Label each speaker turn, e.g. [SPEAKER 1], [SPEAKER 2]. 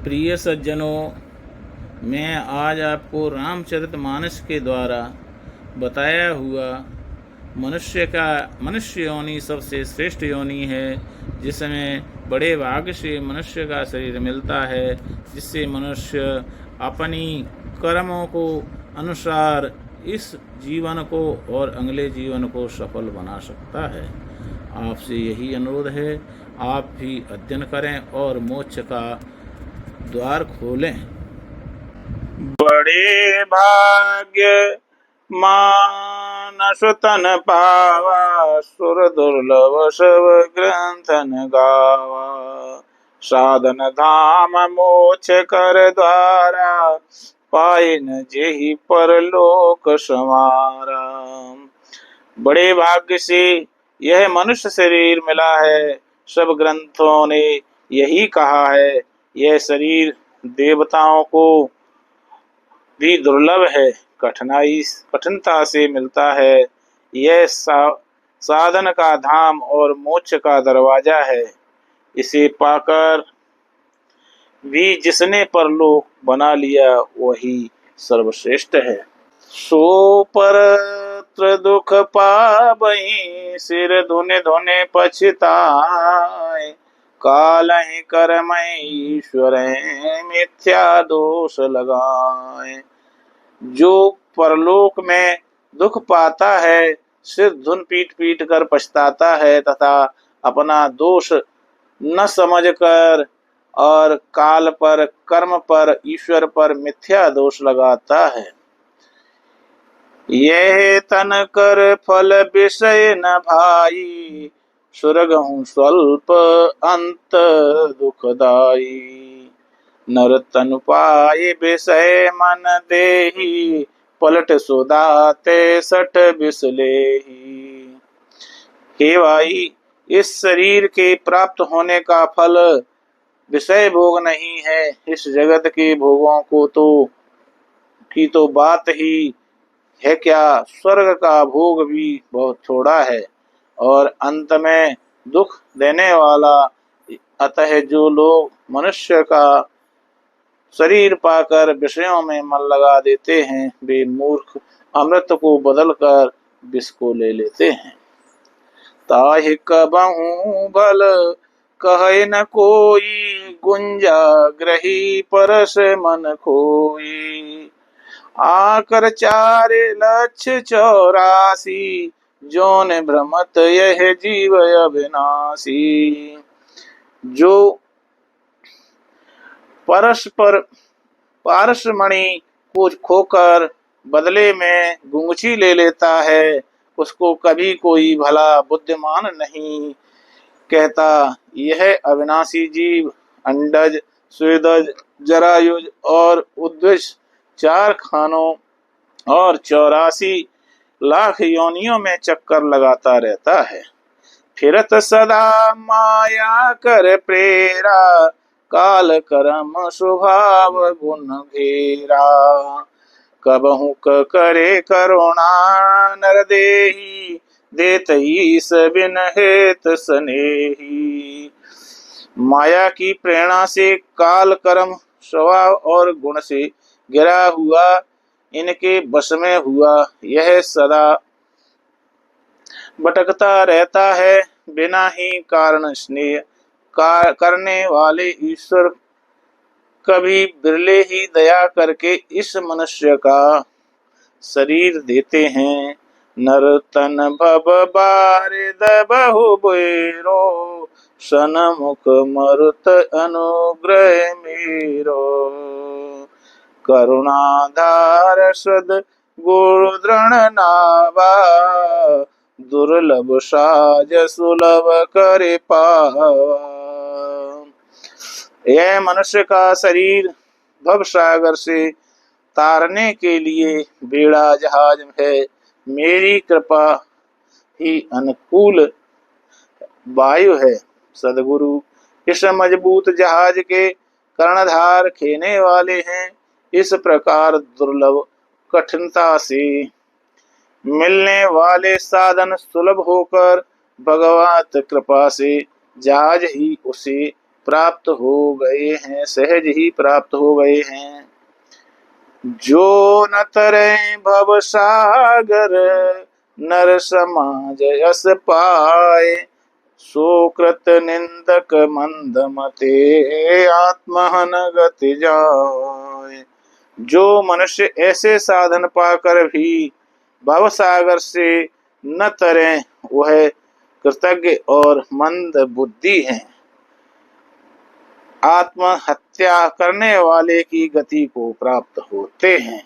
[SPEAKER 1] प्रिय सज्जनों, मैं आज आपको रामचरितमानस के द्वारा बताया हुआ मनुष्य योनि सबसे श्रेष्ठ योनि है, जिसमें बड़े भाग्य से मनुष्य का शरीर मिलता है, जिससे मनुष्य अपनी कर्मों को अनुसार इस जीवन को और अगले जीवन को सफल बना सकता है। आपसे यही अनुरोध है, आप भी अध्ययन करें और मोक्ष का द्वार खोलें।
[SPEAKER 2] बड़े भाग्य मानस तन पावा, सुर दुर्लभ सब ग्रंथन गावा। साधन धाम मोक्ष कर द्वारा, पाए न जेहि परलोक समारा। बड़े भाग्य से यह मनुष्य शरीर मिला है। सब ग्रंथों ने यही कहा है। यह शरीर देवताओं को भी दुर्लभ है, कठिनता से मिलता है। यह साधन का धाम और मोक्ष का दरवाजा है। इसे पाकर भी जिसने परलोक बना लिया वही सर्वश्रेष्ठ है। सो परत्र दुख पावहीं, सिर धुने धुने पछताए। कालहि कर्महि ईश्वर मिथ्या दोष लगाए। जो परलोक में दुख पाता है, सिर धुन पीट पीट कर पछताता है तथा अपना दोष न समझकर और काल पर, कर्म पर, ईश्वर पर मिथ्या दोष लगाता है। यह तन कर फल विषय न भाई, सुरगहु स्वल्प अंत दुखदाई। नर तनु पाए विषय मन देहि, पलट सुदाते सठ बिसलेहि। हे भाई, इस शरीर के प्राप्त होने का फल विषय भोग नहीं है। इस जगत के भोगों को की तो बात ही है क्या, स्वर्ग का भोग भी बहुत थोड़ा है और अंत में दुख देने वाला। अतः जो लोग मनुष्य का शरीर पाकर विषयों में मन लगा देते हैं, वे मूर्ख अमृत को बदलकर विष को ले लेते हैं। ताहि कबहु भल कहे न कोई, गुंजा ग्रही परस मन खोई। आकर 4,84,000, जोन भ्रमत यह जीव अविनाशी। जो पारसमणि को खोकर बदले में गुंगची ले लेता है, उसको कभी कोई भला बुद्धिमान नहीं कहता। यह अविनाशी जीव अंडज, स्वेदज, जरायुज और उद्विज 4 खानों और 84 लाख योनियों में चक्कर लगाता रहता है। फिरत सदा माया कर प्रेरा, काल कर्म स्वभाव गुण घेरा। कबहु करे करुणा नर देहि, देत ईस बिन हेत स्नेही। माया की प्रेरणा से काल, कर्म, स्वभाव और गुण से गिरा हुआ इनके वश में हुआ यह सदा भटकता रहता है। बिना ही कारण स्नेह करने वाले ईश्वर कभी बिरले ही दया करके इस मनुष्य का शरीर देते हैं। नर तन भव बारिद बहु बेरो, सनमुख मरुत अनुग्रह मेरो। करुणाधार सद गुरु दृढ़ नावा, दुर्लभ साज सुलभ करे पावा। यह मनुष्य का शरीर भव सागर से तारने के लिए बेड़ा जहाज है। मेरी कृपा ही अनुकूल वायु है। सदगुरु इस मजबूत जहाज के कर्णधार खेने वाले हैं। इस प्रकार दुर्लभ कठिनता से मिलने वाले साधन सुलभ होकर भगवत कृपा से जहाज ही उसे प्राप्त हो गए हैं, सहज ही प्राप्त हो गए हैं। जो न तरे भव सागर, नर समाज यस पाए, सुकृत निंदक मंद मते, आत्महन गति जाए। जो मनुष्य ऐसे साधन पाकर भी भव सागर से न तरे, वह कृतज्ञ और मंद बुद्धि हैं, आत्महत्या करने वाले की गति को प्राप्त होते हैं।